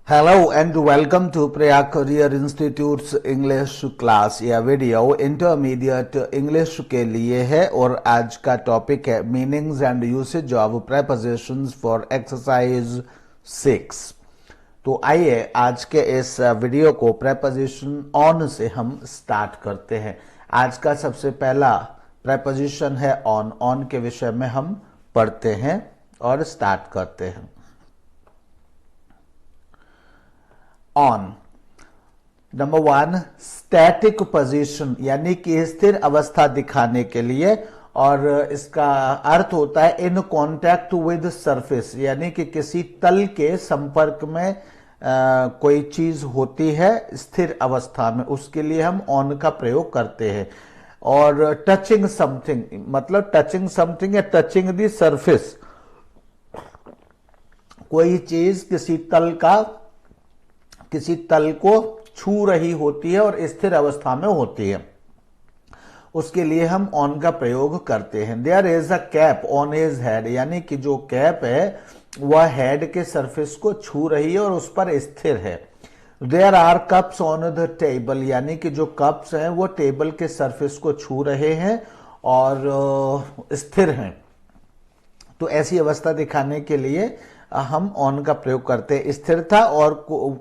Hello and welcome to Priya Career Institute's English class। यह video intermediate English के लिए है और आज का टॉपिक है meanings and usage of prepositions for exercise 6। तो आइए आज के इस वीडियो को प्रेपोजिशन ऑन से हम स्टार्ट करते हैं। आज का सबसे पहला प्रेपोजिशन है ऑन। ऑन के विषय में हम पढ़ते हैं और स्टार्ट करते हैं। ऑन नंबर 1 स्टैटिक पोजीशन यानी कि स्थिर अवस्था दिखाने के लिए, और इसका अर्थ होता है इन कांटेक्ट विद सरफेस, यानी कि किसी तल के संपर्क में कोई चीज होती है स्थिर अवस्था में, उसके लिए हम ऑन का प्रयोग करते हैं। और टचिंग समथिंग मतलब टचिंग समथिंग या टचिंग द सरफेस, कोई चीज किसी तल को छू रही होती है और स्थिर अवस्था में होती है, उसके लिए हम ऑन का प्रयोग करते हैं। There is a cap on his head, यानी कि जो कैप है वह हेड के सरफेस को छू रही है और उस पर स्थिर है। There are cups on the table, यानी कि जो कप्स हैं वो टेबल के सरफेस को छू रहे हैं और स्थिर हैं। तो ऐसी अवस्था दिखाने के लिए हम ऑन का प्रयोग करते हैं। स्थिरता और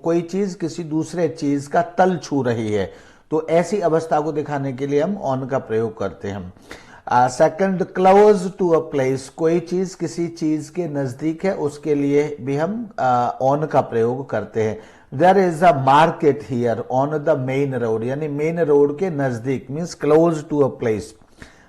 कोई चीज किसी दूसरे चीज का तल छू रही है, तो ऐसी अवस्था को दिखाने के लिए हम ऑन का प्रयोग करते हैं। Second close to a place, कोई चीज किसी चीज के नजदीक है, उसके लिए भी हम ऑन का प्रयोग करते हैं। There is a market here on the main road, यानी मेन रोड के नजदीक, means close to a place,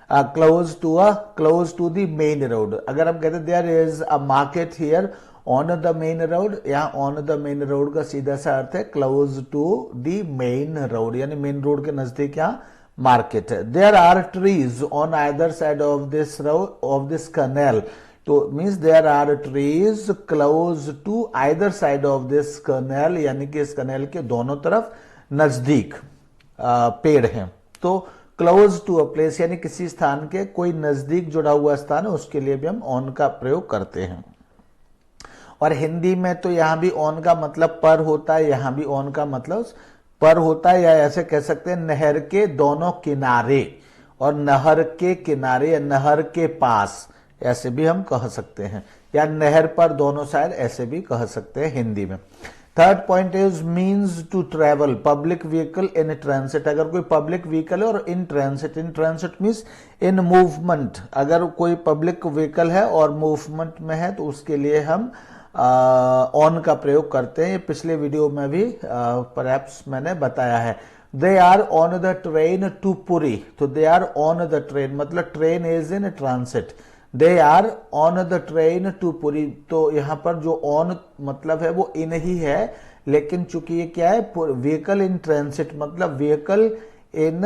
close to the main road. अगर हम कहते हैं there is a market here on the main road, यहाँ ऑन द मेन रोड का सीधा सा अर्थ है close to the main road, यानी मेन रोड के नजदीक यहाँ मार्केट है। There are trees on either side of this road of this canal, तो means there are trees close to either side of this canal, यानी कि इस canal के दोनों तरफ नजदीक पेड़ हैं। तो क्लोज टू अ प्लेस यानी किसी स्थान के कोई नजदीक जुड़ा हुआ स्थान है, उसके लिए भी हम ऑन का प्रयोग करते हैं। और हिंदी में तो यहां भी ऑन का मतलब पर होता है, यहां भी ऑन का मतलब पर होता है, या ऐसे कह सकते हैं नहर के दोनों किनारे, और नहर के किनारे या नहर के पास ऐसे भी हम कह सकते हैं, या नहर पर दोनों साइड ऐसे भी कह सकते हैं हिंदी में। Third point is means to travel public vehicle in transit, अगर कोई पब्लिक व्हीकल है और in transit means in movement, अगर कोई पब्लिक व्हीकल है और मूवमेंट में है तो उसके लिए हम ऑन का प्रयोग करते हैं। ये पिछले वीडियो में भी परहैप्स मैंने बताया है। They are on the train to Puri, तो they are on the train मतलब train is in transit, they are on the train to Puri. तो यहां पर जो ऑन मतलब है वो इन ही है, लेकिन चूंकि ये क्या है व्हीकल इन ट्रांसिट मतलब vehicle in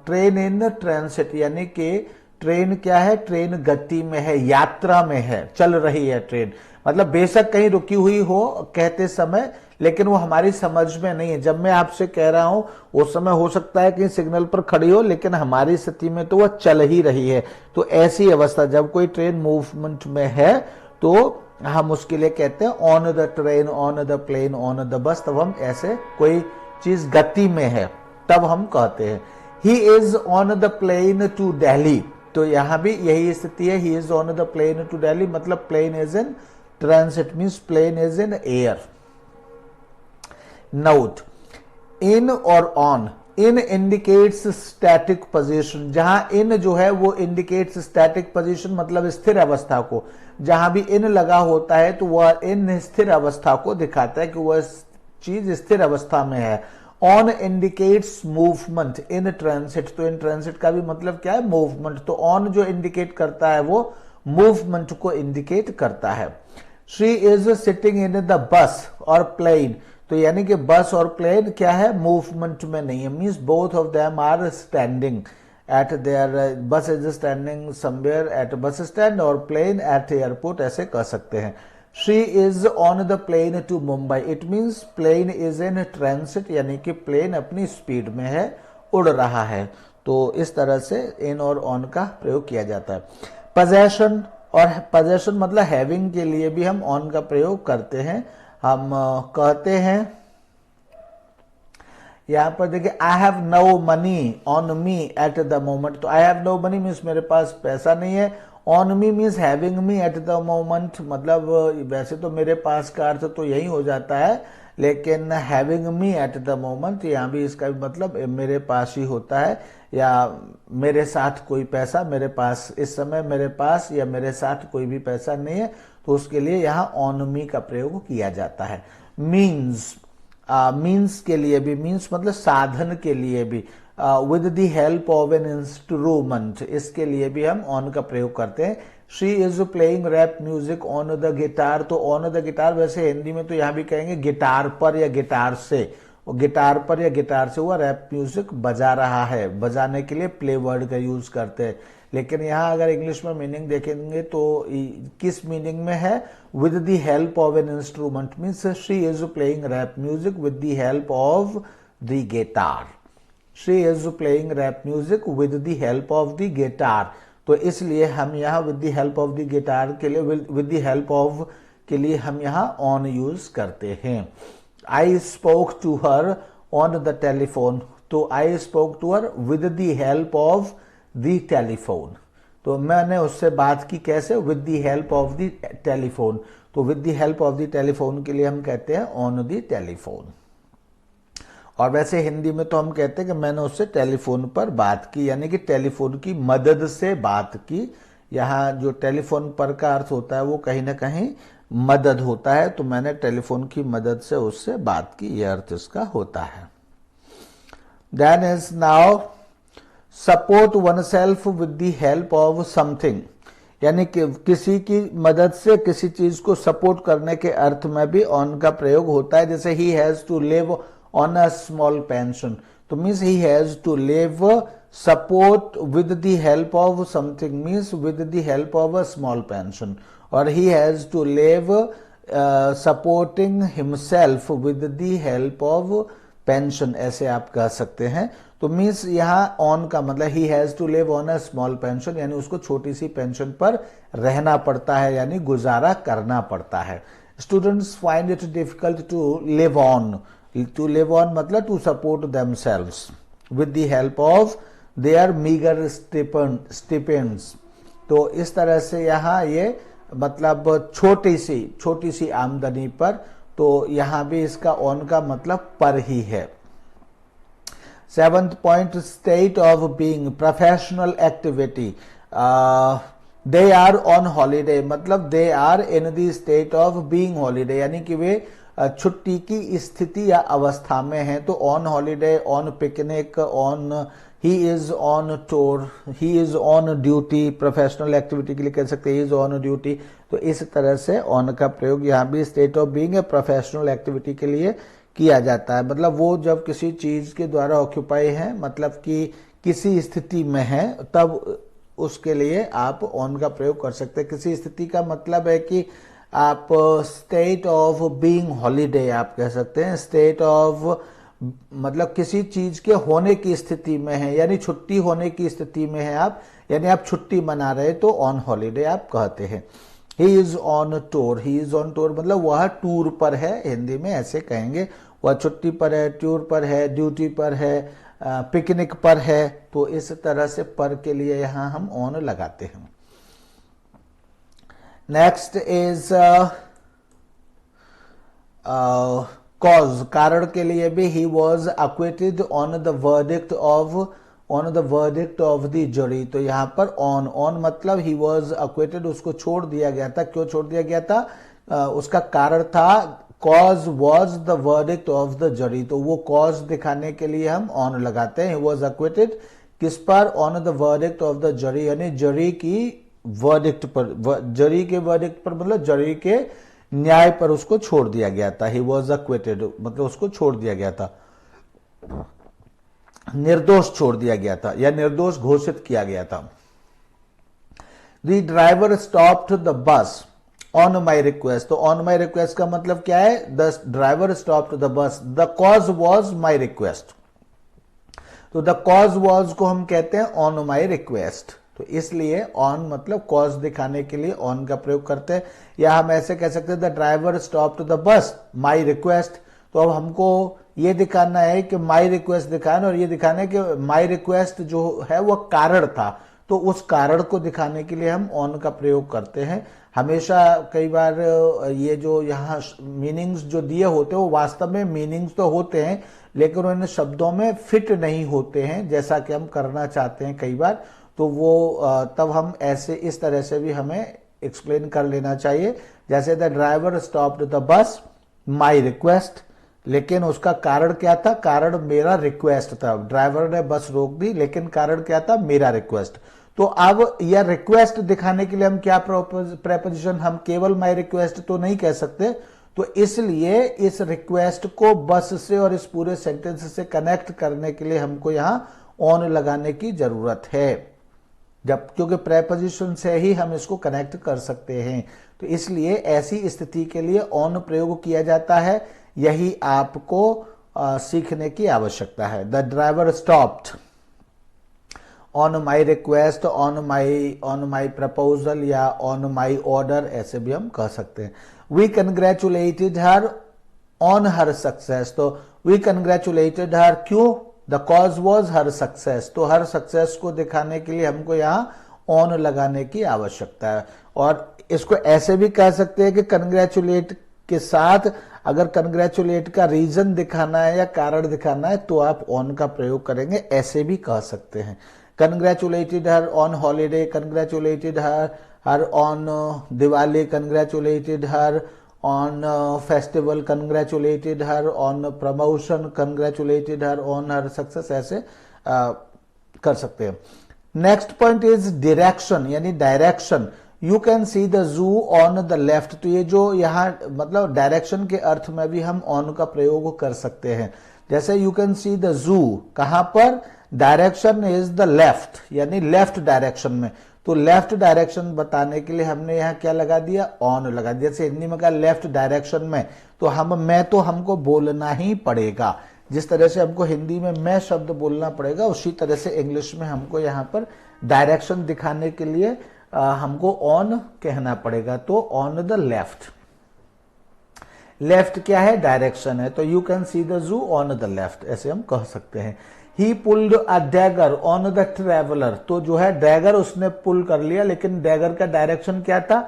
train in transit, यानी कि ट्रेन क्या है, ट्रेन गति में है, यात्रा में है, चल रही है ट्रेन, मतलब बेशक कहीं रुकी हुई हो कहते समय, लेकिन वो हमारी समझ में नहीं है। जब मैं आपसे कह रहा हूं उस समय हो सकता है कहीं सिग्नल पर खड़ी हो, लेकिन हमारी स्थिति में तो वह चल ही रही है। तो ऐसी अवस्था जब कोई ट्रेन मूवमेंट में है तो हम उसके लिए कहते हैं on the train, on the plane, on the bus. तब हम ऐसे कोई चीज गति में है तब हम कहते हैं। He is on the plane to Delhi, तो यहां भी यही स्थिति है, he is on the plane to Delhi मतलब plane is in transit means plane is in air. Note in और on, in indicates static position, जहां इन जो है वो इंडिकेट्स स्टैटिक पोजीशन मतलब स्थिर अवस्था को, जहां भी इन लगा होता है तो वह इन स्थिर अवस्था को दिखाता है कि वह चीज स्थिर अवस्था में है। On indicates movement in transit, तो इन ट्रांसिट का भी मतलब क्या है, मूवमेंट। तो ऑन जो इंडिकेट करता है वो मूवमेंट को इंडिकेट करता है। She is sitting in the bus और प्लेन, तो यानी कि बस और प्लेन क्या है, मूवमेंट में नहीं है, means both of them are standing at there, bus is standing somewhere at bus stand और प्लेन एट एयरपोर्ट, ऐसे कह सकते हैं। She is on the plane to Mumbai, it means plane is in transit, यानी कि प्लेन अपनी speed में है, उड़ रहा है। तो इस तरह से इन और ऑन का प्रयोग किया जाता है। पोजेशन, और पोजेशन मतलब हैविंग के लिए भी हम ऑन का प्रयोग करते हैं। हम कहते हैं यहां पर देखिए I have no money on me at the moment. तो I have no money means मेरे पास पैसा नहीं है, on me means having me at the moment, मतलब वैसे तो मेरे पास का अर्थ तो यही हो जाता है, लेकिन having me at the moment यहाँ भी इसका भी मतलब मेरे पास ही होता है, या मेरे साथ कोई पैसा, मेरे पास इस समय मेरे पास या मेरे साथ कोई भी पैसा नहीं है, तो उसके लिए यहाँ ऑन मी का प्रयोग किया जाता है। मीन्स के लिए भी, मीन्स मतलब साधन के लिए भी, with the help of an instrument, इसके लिए भी हम ऑन का प्रयोग करते हैं। She is playing rap music on the guitar. तो ऑन द गिटार वैसे हिंदी में तो यहां भी कहेंगे गिटार पर या गिटार से, गिटार पर या गिटार से हुआ रैप म्यूजिक बजा रहा है, बजाने के लिए प्ले वर्ड का यूज करते हैं। लेकिन यहाँ अगर इंग्लिश में मीनिंग देखेंगे तो किस मीनिंग में है, with the help of an instrument means she is playing rap music with the help of the guitar. She is playing rap music with the help of the guitar. तो इसलिए हम यहाँ with the help of the guitar के लिए, with the help of के लिए हम यहाँ ऑन यूज करते हैं। I spoke to her on the telephone. तो I spoke to her with the help of the telephone. तो मैंने उससे बात की कैसे, with the help of the telephone. तो with the help of the telephone के लिए हम कहते हैं ऑन द टेलीफोन। और वैसे हिंदी में तो हम कहते हैं कि मैंने उससे टेलीफोन पर बात की, यानी कि टेलीफोन की मदद से बात की। यहाँ जो टेलीफोन पर का अर्थ होता है वो कहीं ना कहीं मदद होता है, तो मैंने टेलीफोन की मदद से उससे बात की, यह अर्थ इसका होता है। Then is now support one self with the help of something, यानी कि किसी की मदद से किसी चीज को सपोर्ट करने के अर्थ में भी ऑन का प्रयोग होता है। जैसे he has to live on a small pension, तो means he has to live support with the help of something, means with the help of a small pension, or he has to live supporting himself with the help of pension, ऐसे आप कह सकते हैं। तो means यहाँ on का मतलब he has to live on a small pension, यानी उसको छोटी सी पेंशन पर रहना पड़ता है, यानी गुजारा करना पड़ता है। Students find it difficult to live on, to live on मतलब to support themselves with the help of their meager stipends। तो इस तरह से यहाँ ये मतलब छोटी सी आमदनी पर, तो यहाँ भी इसका ऑन का मतलब पर ही है। 7th point, state of being, professional activity. They are on holiday मतलब they are in the state of being holiday, यानी कि वे छुट्टी की स्थिति या अवस्था में है। तो on holiday, on picnic, on he is on tour, he is on duty, professional activity के लिए कह सकते हैं ही इज ऑन ड्यूटी। तो इस तरह से ऑन का प्रयोग यहाँ भी state of being professional activity के लिए किया जाता है। मतलब वो जब किसी चीज के द्वारा ऑक्यूपाई है, मतलब कि किसी स्थिति में है, तब उसके लिए आप ऑन का प्रयोग कर सकते हैं। किसी स्थिति का मतलब है कि आप स्टेट ऑफ बीइंग हॉलीडे आप कह सकते हैं। स्टेट ऑफ मतलब किसी चीज के होने की स्थिति में है, यानी छुट्टी होने की स्थिति में है आप, यानी आप छुट्टी मना रहे तो ऑन हॉलीडे आप कहते हैं। He is on tour, he is on tour मतलब वह टूर पर है, हिंदी में ऐसे कहेंगे। वह छुट्टी पर है, टूर पर है, ड्यूटी पर है, पिकनिक पर है। तो इस तरह से पर के लिए यहां हम ऑन लगाते हैं। नेक्स्ट इज कॉज, कारण के लिए भी he was acquitted on the verdict of the jury. तो यहाँ पर ऑन मतलब ही वॉज अक्विटेड, उसको छोड़ दिया गया था। क्यों छोड़ दिया गया था? उसका कारण था cause was the verdict of the jury. तो वो कॉज दिखाने के लिए हम ऑन लगाते हैं। ही वॉज अक्विटेड किस पर? On the verdict of the jury, यानी जरी की वर्डिक्ट पर, जरी के वर्डिक्ट पर मतलब जरी के न्याय पर उसको छोड़ दिया गया था। ही वॉज अक्विटेड मतलब उसको छोड़ दिया गया था, निर्दोष छोड़ दिया गया था या निर्दोष घोषित किया गया था। The driver stopped the bus on my request. तो ऑन माई रिक्वेस्ट का मतलब क्या है? The driver stopped the bus, the cause was my request. तो द कॉज वॉज को हम कहते हैं ऑन माई रिक्वेस्ट। तो इसलिए ऑन मतलब कॉज दिखाने के लिए ऑन का प्रयोग करते हैं। या हम ऐसे कह सकते हैं the driver stopped the bus my request. तो अब हमको ये दिखाना है कि माई रिक्वेस्ट दिखाना और ये दिखाना है कि माई रिक्वेस्ट जो है वो कारण था, तो उस कारण को दिखाने के लिए हम ऑन का प्रयोग करते हैं। हमेशा कई बार ये जो यहाँ मीनिंग्स जो दिए होते हैं वो वास्तव में मीनिंग्स तो होते हैं लेकिन उन शब्दों में फिट नहीं होते हैं जैसा कि हम करना चाहते हैं कई बार। तो वो तब हम ऐसे इस तरह से भी हमें एक्सप्लेन कर लेना चाहिए, जैसे the driver stopped the bus my request, लेकिन उसका कारण क्या था? कारण मेरा रिक्वेस्ट था। ड्राइवर ने बस रोक दी लेकिन कारण क्या था? मेरा रिक्वेस्ट। तो अब यह रिक्वेस्ट दिखाने के लिए हम क्या प्रेपोजिशन, हम केवल माई रिक्वेस्ट तो नहीं कह सकते, तो इसलिए इस रिक्वेस्ट को बस से और इस पूरे सेंटेंस से कनेक्ट करने के लिए हमको यहां ऑन लगाने की जरूरत है, जब क्योंकि प्रेपोजिशन से ही हम इसको कनेक्ट कर सकते हैं। तो इसलिए ऐसी स्थिति के लिए ऑन प्रयोग किया जाता है। यही आपको सीखने की आवश्यकता है। The driver stopped on my request, on my proposal या ऑन माई ऑर्डर, ऐसे भी हम कह सकते हैं। We congratulated her on her success. तो वी कंग्रेचुलेटेड हर, क्यों? The cause was her success. तो हर सक्सेस को दिखाने के लिए हमको यहां ऑन लगाने की आवश्यकता है। और इसको ऐसे भी कह सकते हैं कि कंग्रेचुलेट के साथ अगर कंग्रेचुलेट का रीजन दिखाना है या कारण दिखाना है तो आप ऑन का प्रयोग करेंगे, ऐसे भी कह सकते हैं। Congratulated her on holiday, congratulated her on Diwali, congratulated her on festival, congratulated her on promotion, congratulated her on her success, ऐसे कर सकते हैं। नेक्स्ट पॉइंट इज डायरेक्शन, यानी direction. You can see the zoo on the left. तो ये जो यहाँ मतलब डायरेक्शन के अर्थ में भी हम ऑन का प्रयोग कर सकते हैं। जैसे you can see the zoo, कहां पर? डायरेक्शन इज द लेफ्ट, यानी लेफ्ट डायरेक्शन में। तो लेफ्ट डायरेक्शन बताने के लिए हमने यहां क्या लगा दिया? ऑन लगा दिया। जैसे हिंदी में कहा लेफ्ट डायरेक्शन में, तो हमको बोलना ही पड़ेगा। जिस तरह से हमको हिंदी में मैं शब्द बोलना पड़ेगा, उसी तरह से इंग्लिश में हमको यहां पर डायरेक्शन दिखाने के लिए हमको ऑन कहना पड़ेगा। तो ऑन द लेफ्ट, लेफ्ट क्या है? डायरेक्शन है। तो you can see the zoo on the left, ऐसे हम कह सकते हैं। He pulled a dagger on the traveler। तो जो है डैगर उसने पुल कर लिया, लेकिन डैगर का डायरेक्शन क्या था?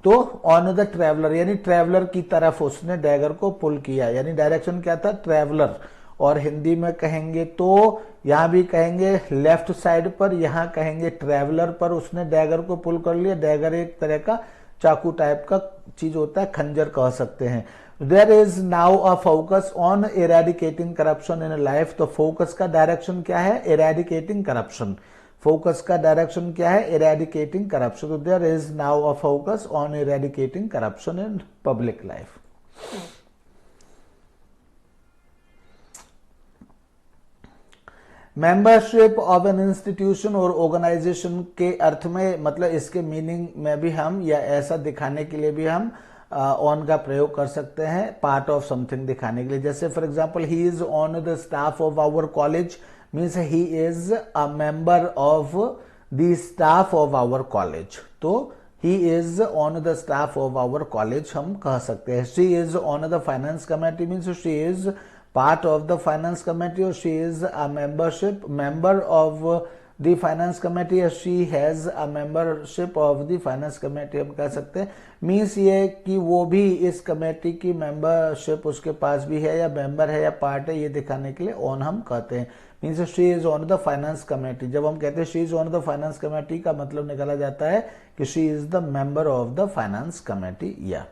तो ऑन द ट्रेवलर, यानी ट्रेवलर की तरफ उसने डैगर को पुल किया, यानी डायरेक्शन क्या था? ट्रेवलर। और हिंदी में कहेंगे तो यहां भी कहेंगे लेफ्ट साइड पर, यहां कहेंगे ट्रेवलर पर उसने डैगर को पुल कर लिया। डैगर एक तरह का चाकू टाइप का चीज होता है, खंजर कह सकते हैं। There is now a focus on eradicating corruption in life। तो फोकस का डायरेक्शन क्या है? eradicating corruption। फोकस का डायरेक्शन क्या है? eradicating corruption। तो there is now a focus on eradicating corruption in public life। Membership of an institution और organisation के अर्थ में, मतलब इसके मीनिंग में भी हम या ऐसा दिखाने के लिए भी हम ऑन का प्रयोग कर सकते हैं, पार्ट ऑफ समथिंग दिखाने के लिए। जैसे for example he is on the staff of our college, means he is a member of the staff of our college. तो he is on the staff of our college हम कह सकते हैं। She is on the finance committee, means she is part of the finance committee, और she is a member of the finance committee, या she has a membership of the finance committee हम कह सकते हैं। मीन्स ये कि वो भी इस कमेटी की मेंबरशिप उसके पास भी है, या मेंबर है या पार्ट है, ये दिखाने के लिए ऑन हम कहते हैं। Means she is on the finance committee. जब हम कहते हैं she is on the finance committee का मतलब निकाला जाता है कि she is the member of the finance committee. या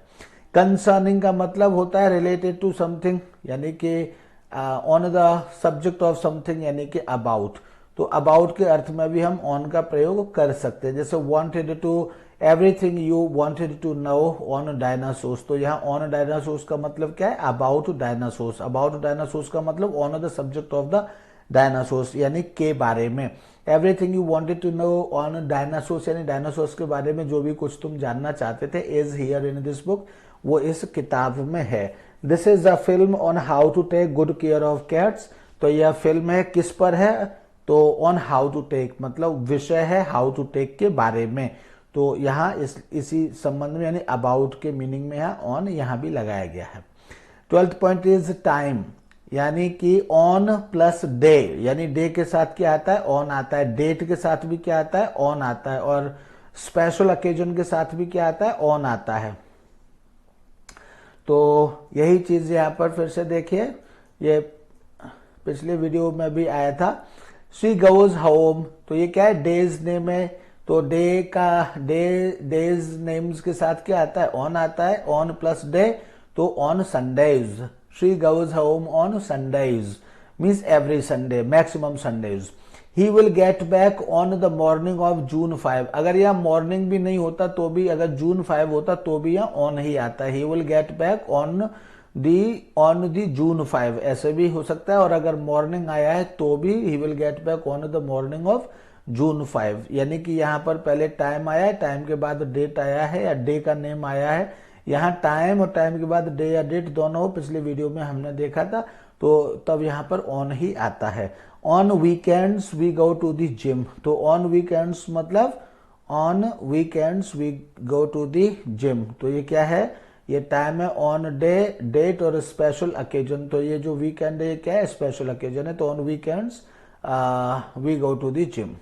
कंसर्निंग का मतलब होता है रिलेटेड टू समथिंग, यानी कि on the subject of something, यानी कि अबाउट। तो अबाउट के अर्थ में भी हम ऑन का प्रयोग कर सकते हैं। जैसे wanted to everything you wanted to know on dinosaurs. तो यहाँ ऑन डायनासोर्स का मतलब क्या है? About dinosaurs. अबाउट डायनासोर्स का मतलब on the subject of the dinosaurs, यानी के बारे में। Everything you wanted to know on dinosaurs, यानी डायनासोर्स के बारे में जो भी कुछ तुम जानना चाहते थे, is here in this book, वो इस किताब में है। This is a film on how to take good care of cats. तो यह फिल्म है किस पर है? तो ऑन हाउ टू टेक मतलब विषय है हाउ टू टेक के बारे में, तो यहाँ इसी संबंध में यानी अबाउट के मीनिंग में यहाँ ऑन यहाँ भी लगाया गया है। 12th पॉइंट इज टाइम, यानी कि ऑन प्लस डे, यानी डे के साथ क्या आता है, ऑन आता है, डेट के साथ भी क्या आता है, ऑन आता है, और स्पेशल ओकेजन के साथ भी क्या आता है, ऑन आता है। तो यही चीज यहां पर फिर से देखिए, ये पिछले वीडियो में भी आया था। शी गोज होम, तो ये क्या है, डेज नेम है, तो डे का डेज नेम्स के साथ क्या आता है, ऑन आता है, ऑन प्लस डे, तो on Sundays. She goes home on Sundays means every Sunday, maximum Sundays. He will get back on the morning of June 5, अगर यह मॉर्निंग भी नहीं होता तो भी, अगर जून 5 होता तो भी यह ऑन ही आता है। He will get back on the June 5, ऐसे भी हो सकता है, और अगर मॉर्निंग आया है तो भी ही will get back on the morning of June 5, यानी कि यहां पर पहले टाइम आया है, टाइम के बाद डेट आया है या डे का नेम आया है। यहाँ टाइम और टाइम के बाद डे या डेट दोनों पिछले वीडियो में हमने देखा था, तो तब यहाँ पर ऑन ही आता है। On weekends we go to the gym, तो ऑन वीकेंड्स मतलब on weekends we go to the gym, तो ये क्या है, ये टाइम है, ऑन डे, डेट और स्पेशल ओकेजन, तो ये जो वीकेंड है ये क्या है, स्पेशल ओकेजन है, तो on weekends we go to the gym.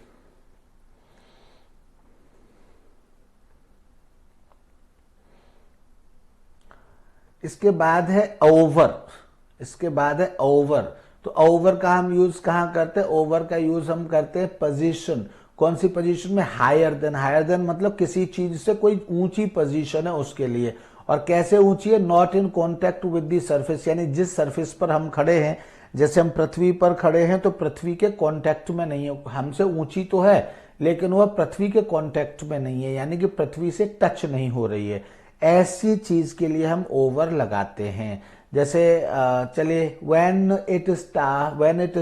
इसके बाद है ओवर, इसके बाद है ओवर, तो ओवर का हम यूज कहां करते हैं, ओवर का यूज हम करते हैं पोजीशन, कौन सी पोजीशन में, हायर देन, हायर देन मतलब किसी चीज से कोई ऊंची पोजीशन है उसके लिए, और कैसे ऊंची है, not in contact with the surface, यानी जिस सरफेस पर हम खड़े हैं, जैसे हम पृथ्वी पर खड़े हैं तो पृथ्वी के कॉन्टेक्ट में नहीं है, हमसे ऊंची तो है लेकिन वह पृथ्वी के कॉन्टेक्ट में नहीं है, यानी कि पृथ्वी से टच नहीं हो रही है, ऐसी चीज के लिए हम ओवर लगाते हैं। जैसे चलिए, when it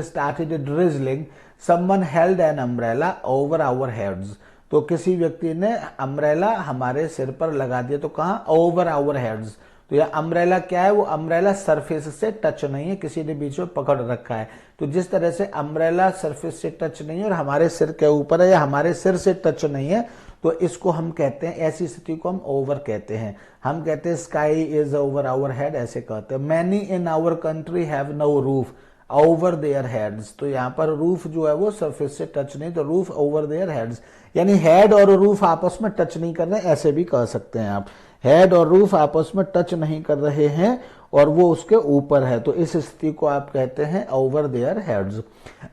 started drizzling someone held an umbrella over our heads, तो किसी व्यक्ति ने अम्ब्रेला हमारे सिर पर लगा दिया, तो कहा ओवर आवर हेड्स, तो यह अम्ब्रेला क्या है, वो अम्ब्रेला सरफेस से टच नहीं है, किसी ने बीच में पकड़ रखा है, तो जिस तरह से अम्ब्रेला सरफेस से टच नहीं है और हमारे सिर के ऊपर है या हमारे सिर से टच नहीं है, तो इसको हम कहते हैं, ऐसी स्थिति को हम ओवर कहते हैं। हम कहते हैं sky is over our head, ऐसे कहते हैं। Many in our country have no roof over their heads, तो यहाँ पर रूफ जो है वो सरफेस से टच नहीं, तो रूफ ओवर देयर हेड्स, यानी हेड और रूफ आपस में टच नहीं कर रहे, ऐसे भी कह सकते हैं आप, हेड और रूफ आपस में टच नहीं कर रहे हैं और वो उसके ऊपर है, तो इस स्थिति को आप कहते हैं over their heads.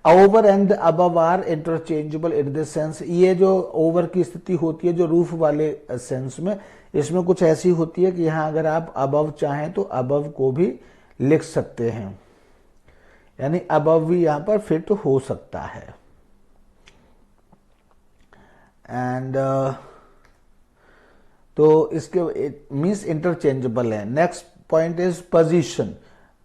Over and above are interchangeable in this sense, ये जो ओवर की स्थिति होती है जो रूफ वाले सेंस में, इसमें कुछ ऐसी होती है कि यहाँ अगर आप अबव चाहें तो अबव को भी लिख सकते हैं, यानी अबव भी यहाँ पर फिट हो सकता है। एंड तो इसके मीन्स इंटरचेंजेबल है। Next point is position,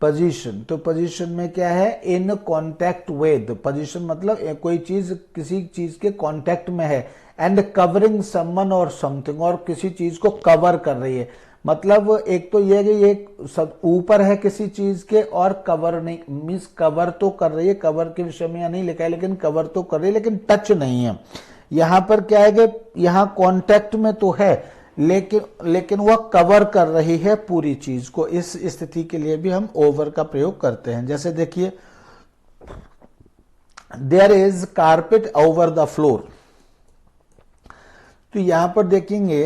position, तो पोजीशन में क्या है, इन कॉन्टेक्ट विद, पोजीशन मतलब कोई चीज किसी चीज के कॉन्टेक्ट में है, एंड कवरिंग समवन और समथिंग, और किसी चीज को कवर कर रही है, मतलब एक तो यह है कि ये सब ऊपर है किसी चीज के और कवर नहीं, मीन्स कवर तो कर रही है, कवर के विषय में नहीं लिखा है लेकिन कवर तो कर रही है लेकिन टच नहीं है। यहां पर क्या है कि यहां कॉन्टेक्ट में तो है लेकिन वह कवर कर रही है पूरी चीज को, इस स्थिति के लिए भी हम ओवर का प्रयोग करते हैं। जैसे देखिए, there is carpet over the floor, तो यहां पर देखेंगे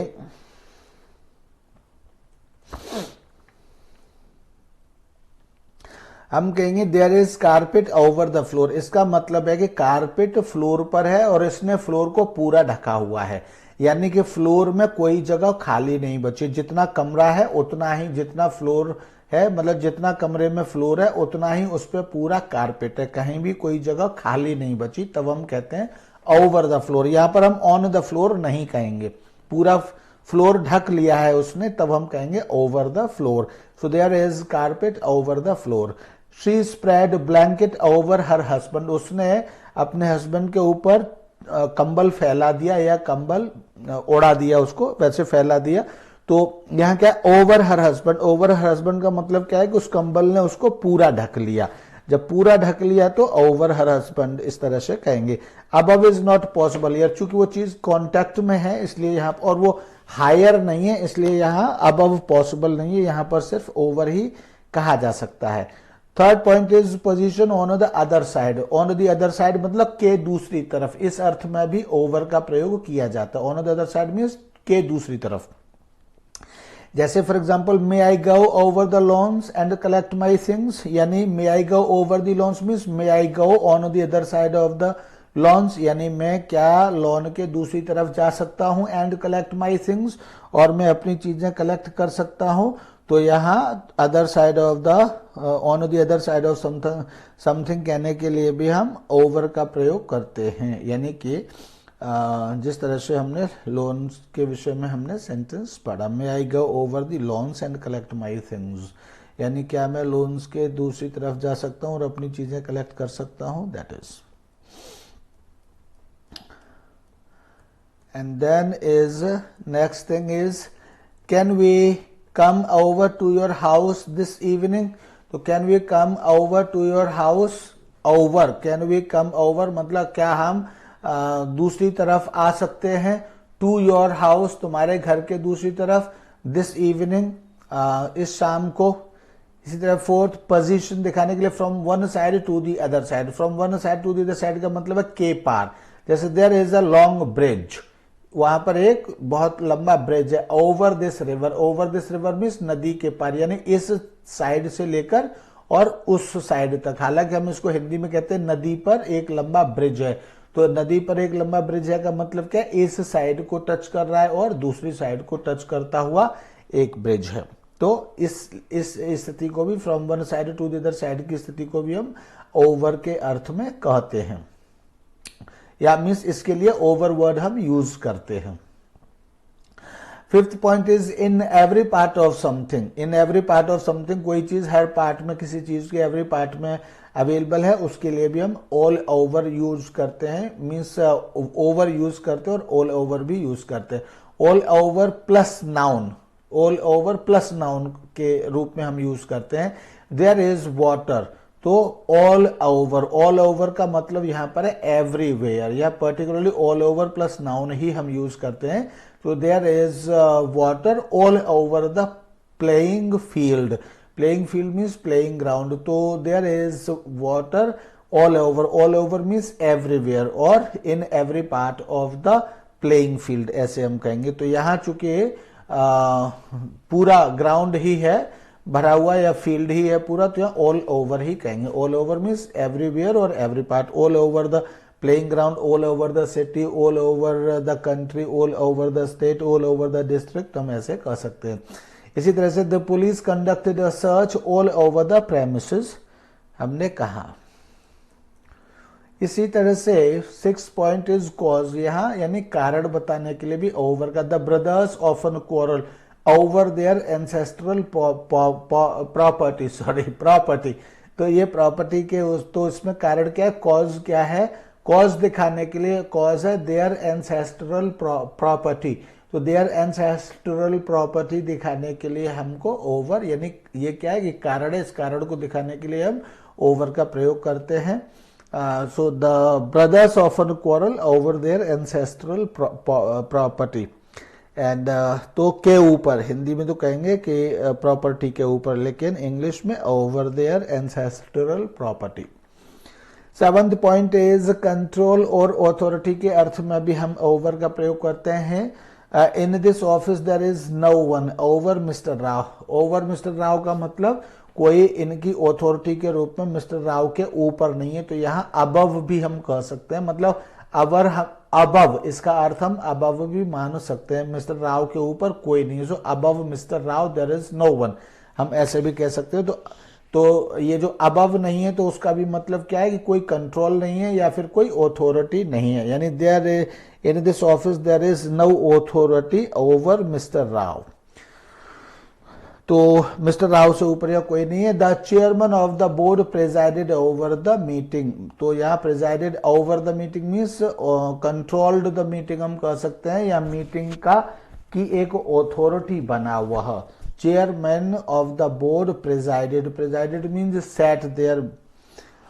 हम कहेंगे there is carpet over the floor, इसका मतलब है कि कारपेट फ्लोर पर है और इसने फ्लोर को पूरा ढका हुआ है, यानी कि फ्लोर में कोई जगह खाली नहीं बची, जितना कमरा है उतना ही, जितना फ्लोर है मतलब जितना कमरे में फ्लोर है उतना ही उस पर पूरा कारपेट है, कहीं भी कोई जगह खाली नहीं बची, तब हम कहते हैं ओवर द फ्लोर। यहां पर हम ऑन द फ्लोर नहीं कहेंगे, पूरा फ्लोर ढक लिया है उसने, तब हम कहेंगे over the floor. So there is carpet over the floor. She spread blanket over her husband, उसने अपने हस्बैंड के ऊपर कंबल फैला दिया या कंबल ओढ़ा दिया, उसको वैसे फैला दिया, तो यहाँ क्या over her husband, over her husband का मतलब क्या है कि उस कंबल ने उसको पूरा ढक लिया। जब पूरा ढक लिया तो ओवर हर हस्बैंड इस तरह से कहेंगे। अबव इज नॉट पॉसिबल, यार चूंकि वो चीज कॉन्टेक्ट में है इसलिए यहाँ, और वो हायर नहीं है इसलिए यहाँ अबव पॉसिबल नहीं है, यहाँ पर सिर्फ ओवर ही कहा जा सकता है। Third point is position on the other side. On the other side मतलब के दूसरी तरफ, इस अर्थ में भी ओवर का प्रयोग किया जाता है। On the other side means के दूसरी तरफ। जैसे for example may I go over the lawns and collect my things, यानी may I go over the lawns means may I go on the other side of the lawns, यानी मैं क्या lawn के दूसरी तरफ जा सकता हूं, एंड कलेक्ट माई थिंग्स, और मैं अपनी चीजें कलेक्ट कर सकता हूं। तो यहाँ other side of the, on the other side of something कहने के लिए भी हम ओवर का प्रयोग करते हैं, यानी कि जिस तरह से हमने लोन्स के विषय में हमने सेंटेंस पढ़ा, may I go over the lawns and collect my things, यानी क्या मैं लोन्स के दूसरी तरफ जा सकता हूं और अपनी चीजें कलेक्ट कर सकता हूं, that is. And then is next thing is, can we come over to your house this evening? तो can we come over to your house? Over, can we come over मतलब क्या हम दूसरी तरफ आ सकते हैं, to your house तुम्हारे घर के दूसरी तरफ, this evening इस शाम को। इसी तरह फोर्थ पोजीशन दिखाने के लिए from one side to the other side, from one side to the other side का मतलब है के पार। जैसे there is a long bridge, वहां पर एक बहुत लंबा ब्रिज है, over this river, over this river means नदी के पार, यानी इस साइड से लेकर और उस साइड तक। हालांकि हम इसको हिंदी में कहते हैं नदी पर एक लंबा ब्रिज है, तो नदी पर एक लंबा ब्रिज है का मतलब क्या है, इस साइड को टच कर रहा है और दूसरी साइड को टच करता हुआ एक ब्रिज है। तो इस स्थिति को भी from one side to the other side की स्थिति को भी हम ओवर के अर्थ में कहते हैं, या मीन्स इसके लिए ओवर वर्ड हम यूज करते हैं। Fifth point is in every part of something. In every part of something, कोई चीज हर पार्ट में, किसी चीज के एवरी पार्ट में अवेलेबल है, उसके लिए भी हम ऑल ओवर यूज करते हैं, मीन्स ओवर यूज करते हैं और ऑल ओवर भी यूज करते हैं। All over plus noun, all over plus noun के रूप में हम यूज करते हैं। देयर इज वाटर, तो ऑल ओवर का मतलब यहां पर है एवरीवेयर, या particularly all over plus noun ही हम यूज करते हैं। तो there is water all over the playing field, playing field means playing ground, तो there is water all over means everywhere और in every part of the playing field, ऐसे हम कहेंगे। तो यहां चूंकि पूरा ग्राउंड ही है भरा हुआ, या फील्ड ही है पूरा, तो यहाँ ऑल ओवर ही कहेंगे। ऑल ओवर मीन्स एवरीवेयर और every part, all over the playing ground, all over the city, all over the country, all over the state, all over the district, हम ऐसे कह सकते हैं। इसी तरह से the police conducted a search all over the premises, हमने कहा। इसी तरह से सिक्स पॉइंट इज कॉज, यहां यानी कारण बताने के लिए भी ओवर का। The brothers often quarrel over their ancestral property, property, तो ये प्रॉपर्टी के तो इसमें कारण क्या है, कॉज क्या है, कॉज दिखाने के लिए कॉज है देयर एंसेस्ट्रल प्रॉपर्टी, तो देयर एंसेस्ट्रल प्रॉपर्टी दिखाने के लिए हमको ओवर, यानी ये क्या है कि कारण है, इस कारण को दिखाने के लिए हम ओवर का प्रयोग करते हैं। So the brothers often quarrel over their ancestral property, and तो के ऊपर, हिंदी में तो कहेंगे कि प्रॉपर्टी के ऊपर, लेकिन इंग्लिश में over their ancestral property. Seventh point is control और ऑथोरिटी के अर्थ में भी हम ओवर का प्रयोग करते हैं। In this office there is no one over mister Rao, over mister Rao का मतलब कोई इनकी ऑथोरिटी के रूप में मिस्टर राव के ऊपर नहीं है, तो यहाँ अबव भी हम कह सकते हैं, मतलब अवर अबव, इसका अर्थ हम अबव भी मान सकते हैं, मिस्टर राव के ऊपर कोई नहीं है, so above Mister Rao there is no one, हम ऐसे भी कह सकते हैं। तो ये जो अबव नहीं है तो उसका भी मतलब क्या है कि कोई कंट्रोल नहीं है या फिर कोई ऑथोरिटी नहीं है, यानी there in this office there is no authority over mister Rao, तो मिस्टर राव से ऊपर या कोई नहीं है। The chairman of the board presided over the meeting, तो यहाँ presided over the meeting means controlled the meeting हम कह सकते हैं, या मीटिंग का की एक ऑथोरिटी बना हुआ। Chairman of the board presided, presided means sat there,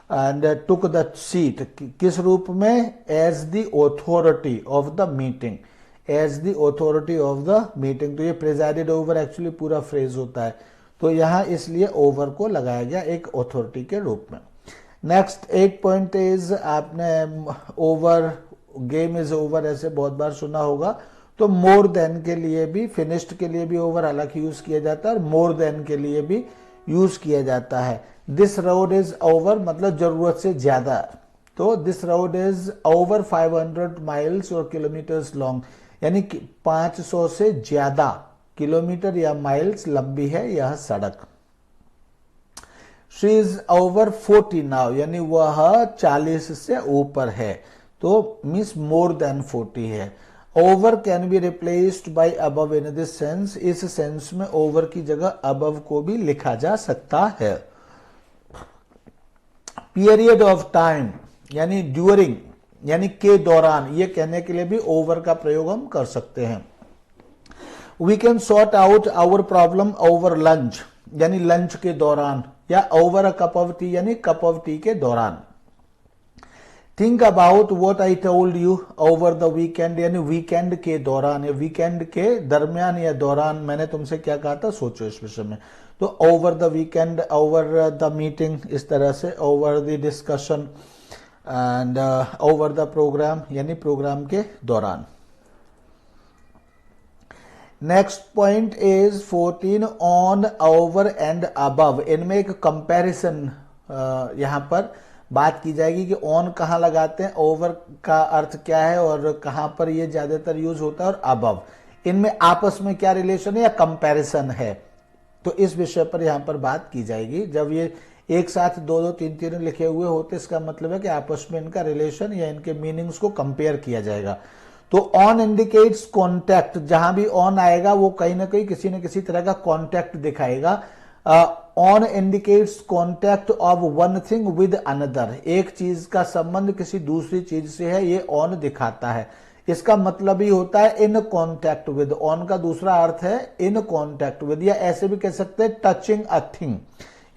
and took the seat, किस रूप में, as the authority of the meeting, as the authority of the meeting. तो ये प्रेजाइडेड ओवर एक्चुअली पूरा फ्रेज होता है, तो यहां इसलिए ओवर को लगाया गया एक ऑथोरिटी के रूप में। नेक्स्ट 8 पॉइंट इज, आपने ओवर, गेम इज ओवर ऐसे बहुत बार सुना होगा, तो मोर देन के लिए भी, फिनिश्ड के लिए भी ओवर हालांकि यूज किया जाता है और मोर देन के लिए भी यूज किया जाता है। दिस रोड इज ओवर मतलब जरूरत से ज्यादा, तो this road is over 500 miles और किलोमीटर्स लॉन्ग, यानी कि 500 से ज्यादा किलोमीटर या माइल्स लंबी है यह सड़क। शी इज ओवर 40 नाउ, यानी वह 40 से ऊपर है, तो मीन्स मोर देन 40 है। Over can be replaced by above in this sense, इस सेंस में ओवर की जगह अबव को भी लिखा जा सकता है। पीरियड ऑफ टाइम यानी ड्यूरिंग, यानी के दौरान, ये कहने के लिए भी ओवर का प्रयोग हम कर सकते हैं। We can sort out our problem over lunch, यानी लंच के दौरान, या over a cup of tea यानी कप ऑफ टी के दौरान। Think about what I told you over the weekend, यानी वीकेंड के दौरान या वीकेंड के दरमियान या दौरान मैंने तुमसे क्या कहा था, सोचो इस विषय में। तो over the weekend, over the meeting, इस तरह से over the discussion and over the program, यानी प्रोग्राम के दौरान। Next point is 14 on, over and above. इनमें एक कंपैरिजन यहां पर बात की जाएगी कि ऑन कहां लगाते हैं, ओवर का अर्थ क्या है और कहां पर ये ज्यादातर यूज होता है, और अबव इनमें आपस में क्या रिलेशन है या कंपैरिजन है, तो इस विषय पर यहां पर बात की जाएगी। जब ये एक साथ 2-2, 3-3 लिखे हुए होते, इसका मतलब है कि आपस में इनका रिलेशन या इनके मीनिंग्स को कंपेयर किया जाएगा। तो ऑन इंडिकेट्स कॉन्टैक्ट, जहां भी ऑन आएगा वो कहीं ना कहीं किसी न किसी तरह का कॉन्टैक्ट दिखाएगा। On indicates contact of one thing with another, एक चीज का संबंध किसी दूसरी चीज से है, ये ऑन दिखाता है। इसका मतलब ही होता है इन कॉन्टैक्ट विद, ऑन का दूसरा अर्थ है इन कॉन्टैक्ट विद, या ऐसे भी कह सकते हैं टचिंग अ थिंग,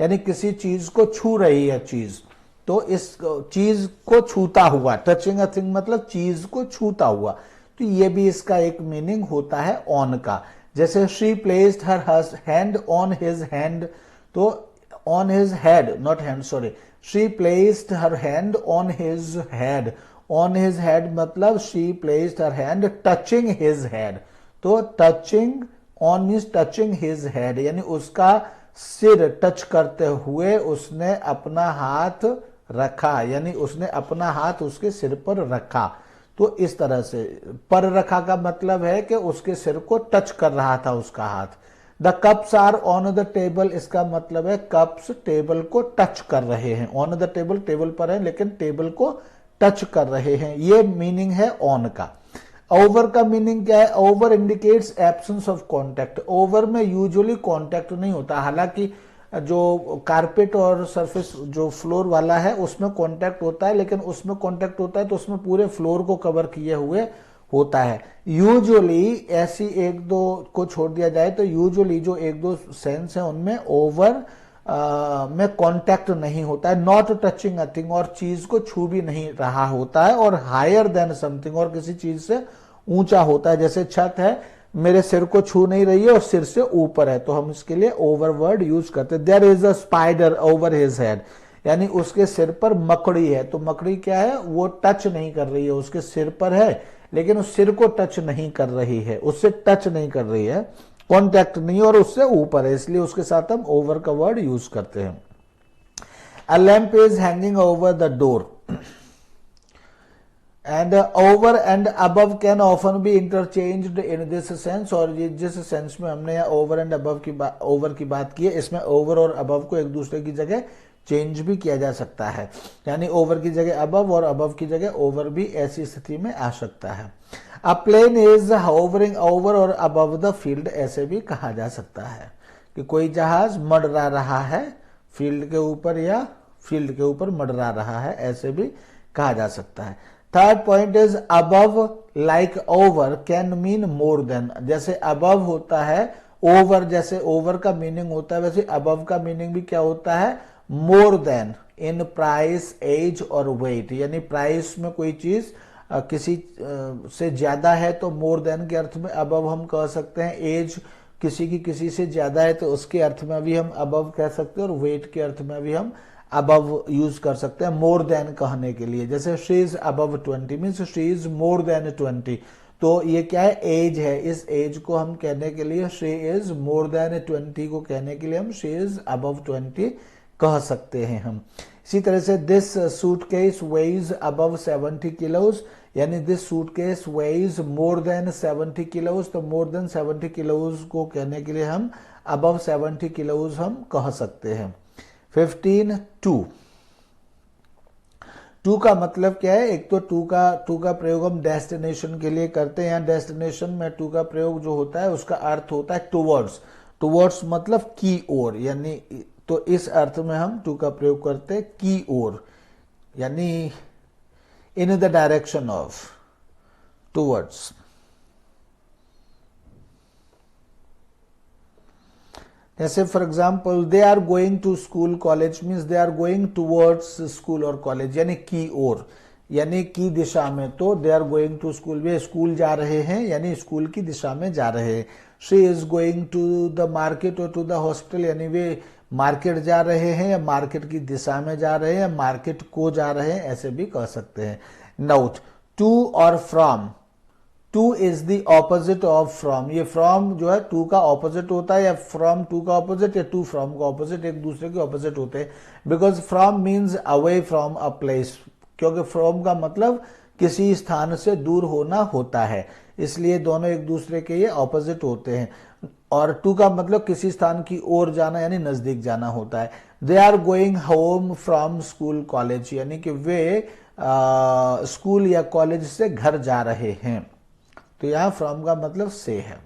यानी किसी चीज को छू रही है चीज, तो इस चीज को छूता हुआ, टचिंग अ थिंग मतलब चीज को छूता हुआ, तो ये भी इसका एक मीनिंग होता है ऑन का। जैसे she placed her hand on his hand, तो on his head, not hand, sorry, she placed her hand on his head, on his head मतलब she placed her hand touching his head, तो touching on means touching his head, यानी उसका सिर touch करते हुए उसने अपना हाथ रखा, यानी उसने अपना हाथ उसके सिर पर रखा। तो इस तरह से पर रखा का मतलब है कि उसके सिर को टच कर रहा था उसका हाथ। The cups are on the table, इसका मतलब है कप्स टेबल को टच कर रहे हैं, ऑन द टेबल, टेबल पर है लेकिन टेबल को टच कर रहे हैं, ये मीनिंग है ऑन का। ओवर का मीनिंग क्या है, over indicates absence of contact, over में यूजुअली कॉन्टैक्ट नहीं होता, हालांकि जो कारपेट और सरफेस जो फ्लोर वाला है उसमें कांटेक्ट होता है, लेकिन उसमें कांटेक्ट होता है तो उसमें पूरे फ्लोर को कवर किए हुए होता है। यूजुअली ऐसी एक दो को छोड़ दिया जाए तो यूजुअली जो एक दो सेंस है उनमें ओवर में कांटेक्ट नहीं होता है, नॉट टचिंग अ थिंग, और चीज को छू भी नहीं रहा होता है, और हायर देन समथिंग, और किसी चीज से ऊंचा होता है, जैसे छत है मेरे सिर को छू नहीं रही है और सिर से ऊपर है, तो हम इसके लिए ओवर वर्ड यूज करते हैं। There is a spider over his head, यानी उसके सिर पर मकड़ी है, तो मकड़ी क्या है, वो टच नहीं कर रही है, उसके सिर पर है लेकिन उस सिर को टच नहीं कर रही है, उससे टच नहीं कर रही है, कॉन्टैक्ट नहीं, और उससे ऊपर है, इसलिए उसके साथ हम ओवर का वर्ड यूज करते हैं। A lamp is hanging over the door, and over and above can often be interchanged in this sense, और ये जिस सेंस में हमने यहाँ ओवर एंड अबव की ओवर की बात की है, इसमें ओवर और अबव को एक दूसरे की जगह चेंज भी किया जा सकता है, यानी ओवर की जगह अबव और अबव की जगह ओवर भी ऐसी स्थिति में आ सकता है। अ प्लेन इज होवरिंग ओवर और अबव द फील्ड, ऐसे भी कहा जा सकता है कि कोई जहाज मंडरा रहा है फील्ड के ऊपर या फील्ड के ऊपर मंडरा रहा है, ऐसे भी कहा जा सकता है। Third point is above like over can mean more than, जैसे अबव होता है ओवर, जैसे ओवर का मीनिंग होता है वैसे अबव का मीनिंग भी क्या होता है, more than, in price, age और वेट, यानी प्राइस में कोई चीज किसी से ज्यादा है तो मोर देन के अर्थ में अबव हम कह सकते हैं, एज किसी की किसी से ज्यादा है तो उसके अर्थ में भी हम अबव कह सकते हैं, और वेट के अर्थ में भी हम अबव यूज कर सकते हैं मोर देन कहने के लिए। जैसे she is above 20 means she is more than 20, तो ये क्या है, एज है। इस एज को हम कहने के लिए शी इज मोर देन 20 को कहने के लिए हम शी इज अबव 20 कह सकते हैं हम। इसी तरह से this suitcase weighs above 70 kilos, यानी this suitcase weighs more than 70 kilos, तो मोर देन 70 किलोज को कहने के लिए हम अबव 70 किलोज हम कह सकते हैं। 15 टू का मतलब क्या है, एक तो टू का प्रयोग हम डेस्टिनेशन के लिए करते हैं। यहाँ डेस्टिनेशन में टू का प्रयोग जो होता है उसका अर्थ होता है टुवर्ड्स, टुवर्ड्स मतलब की ओर, यानी तो इस अर्थ में हम टू का प्रयोग करते हैं की ओर, यानी in the direction of, towards. जैसे for example they are going to school college means they are going towards school और कॉलेज, यानी की ओर, यानी की दिशा में। तो they are going to school, वे स्कूल जा रहे हैं यानी स्कूल की दिशा में जा रहे हैं। She is going to the market और टू द हॉस्पिटल, यानी वे मार्केट जा रहे हैं या मार्केट की दिशा में जा रहे हैं या मार्केट को जा रहे हैं, ऐसे भी कह सकते हैं। नोट, टू और from, two is the opposite of from, ये फ्रॉम जो है टू का ऑपोजिट होता है, या फ्रॉम टू का ऑपोजिट या टू फ्रॉम का ऑपोजिट, एक दूसरे के ऑपोजिट होते हैं। Because from means away from a place, क्योंकि फ्रॉम का मतलब किसी स्थान से दूर होना होता है, इसलिए दोनों एक दूसरे के ये ऑपोजिट होते हैं। और टू का मतलब किसी स्थान की ओर जाना यानी नजदीक जाना होता है। They are going home from school college, यानी कि वे स्कूल या कॉलेज से घर जा रहे हैं, तो यहां फ्रॉम का मतलब से है।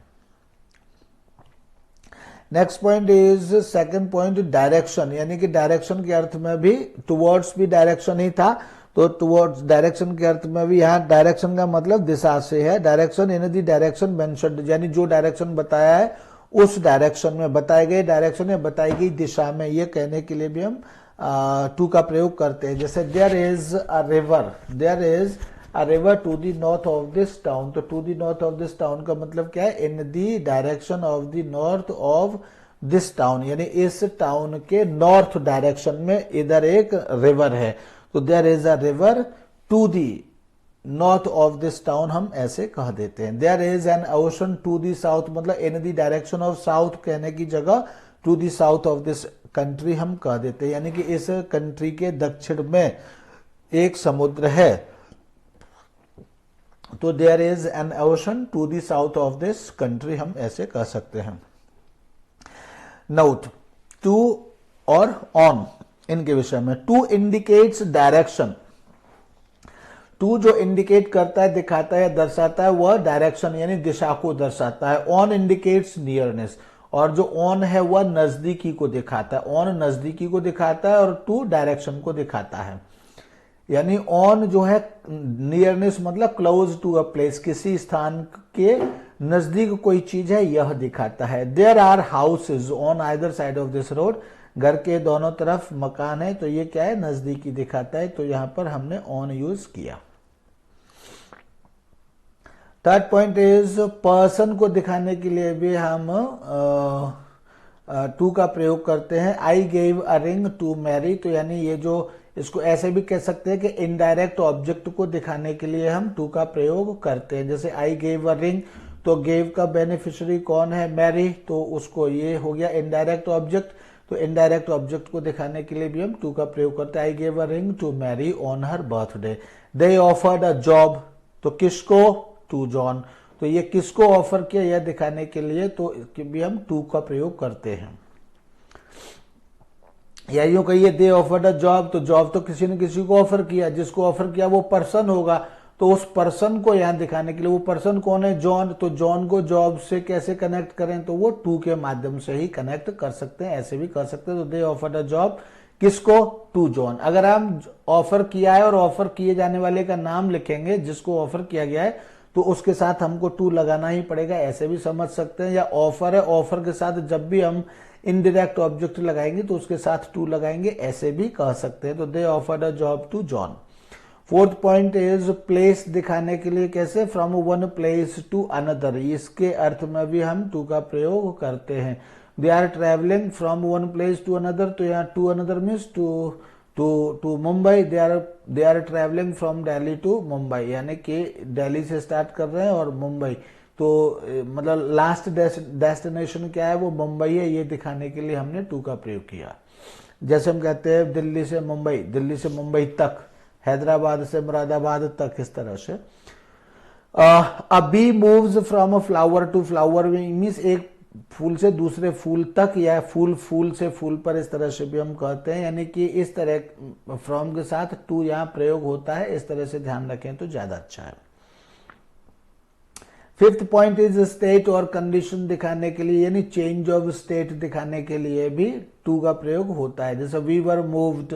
Next point is second point, direction, यानी कि डायरेक्शन के अर्थ में भी टुवर्ड्स भी डायरेक्शन ही था, तो टुवर्ड्स डायरेक्शन के अर्थ में भी यहाँ डायरेक्शन का मतलब दिशा से है। Direction in the direction mentioned, यानी जो डायरेक्शन बताया है उस डायरेक्शन में, बताए गए डायरेक्शन में बताई गई दिशा में, ये कहने के लिए भी हम टू का प्रयोग करते हैं। जैसे there is a river, there is a river to the north of this town, तो to the north of this town का मतलब क्या है, in the direction of the north of this town, यानी इस टाउन के नॉर्थ डायरेक्शन में इधर एक रिवर है, तो there is a river to the north of this town हम ऐसे कह देते हैं। There is an ocean to the south, मतलब in the direction of south कहने की जगह to the south of this country हम कह देते हैं, यानी कि इस कंट्री के दक्षिण में एक समुद्र है, तो there is an ocean to the south of this country हम ऐसे कह सकते हैं। नोट, टू और ऑन इनके विषय में, टू इंडिकेट्स डायरेक्शन, टू जो इंडिकेट करता है, दिखाता है, दर्शाता है, वह डायरेक्शन यानी दिशा को दर्शाता है। ऑन इंडिकेट्स नियरनेस, और जो ऑन है वह नजदीकी को दिखाता है, ऑन नजदीकी को दिखाता है और टू डायरेक्शन को दिखाता है। यानी ऑन जो है नियरनेस मतलब क्लोज टू अ प्लेस, किसी स्थान के नजदीक कोई चीज है यह दिखाता है। There are houses on either side of this road, घर के दोनों तरफ मकान है, तो ये क्या है, नजदीकी दिखाता है, तो यहां पर हमने ऑन यूज किया। थर्ड पॉइंट इज पर्सन को दिखाने के लिए भी हम टू का प्रयोग करते हैं। I gave a ring to Mary, तो यानी ये जो, इसको ऐसे भी कह सकते हैं कि इनडायरेक्ट ऑब्जेक्ट को दिखाने के लिए हम टू का प्रयोग करते हैं। जैसे आई गेव अ रिंग, तो गेव का बेनिफिशियरी कौन है, मैरी, तो उसको ये हो गया इनडायरेक्ट ऑब्जेक्ट, तो इनडायरेक्ट ऑब्जेक्ट को दिखाने के लिए भी हम टू का प्रयोग करते हैं। I gave a ring to Mary on her birthday. They offered a job, तो किसको, टू जॉन, तो ये किसको ऑफर किया यह दिखाने के लिए तो भी हम टू का प्रयोग करते हैं। या यूं कहिए दे ऑफर्ड अ जॉब, तो जॉब तो किसी ने किसी को ऑफर किया, जिसको ऑफर किया वो पर्सन होगा, तो उस पर्सन को यहां दिखाने के लिए, वो पर्सन कौन है, जॉन, तो जॉन को जॉब से कैसे कनेक्ट करें, तो वो टू के माध्यम से ही कनेक्ट कर सकते हैं, ऐसे भी कर सकते हैं। तो दे ऑफर्ड अ जॉब किसको, टू जॉन। अगर हम ऑफर किया है और ऑफर किए जाने वाले का नाम लिखेंगे जिसको ऑफर किया गया है, तो उसके साथ हमको टू लगाना ही पड़ेगा, ऐसे भी समझ सकते हैं। या ऑफर है, ऑफर के साथ जब भी हम इनडायरेक्ट ऑब्जेक्ट लगाएंगे तो उसके साथ टू लगाएंगे, ऐसे भी कह सकते हैं। तो they offered a job to John. Fourth point is place दिखाने के लिए कैसे, from one place to another, इसके अर्थ में भी हम टू का प्रयोग करते हैं। They are travelling from one place to another, तो यहाँ to another means to Mumbai. They are travelling from Delhi to Mumbai, यानी कि दिल्ली से स्टार्ट कर रहे हैं और मुंबई, तो मतलब लास्ट डेस्टिनेशन क्या है, वो मुंबई है, ये दिखाने के लिए हमने टू का प्रयोग किया। जैसे हम कहते हैं दिल्ली से मुंबई तक, हैदराबाद से मुरादाबाद तक, इस तरह से। A bee moves from a flower to flower means एक फूल से दूसरे फूल तक, या फूल से फूल पर, इस तरह से भी हम कहते हैं। यानी कि इस तरह फ्रॉम के साथ टू यहाँ प्रयोग होता है, इस तरह से ध्यान रखें तो ज्यादा अच्छा है। फिफ्थ पॉइंट इज स्टेट और कंडीशन दिखाने के लिए, यानी चेंज ऑफ स्टेट दिखाने के लिए भी टू का प्रयोग होता है। जैसे वी वर मूव्ड,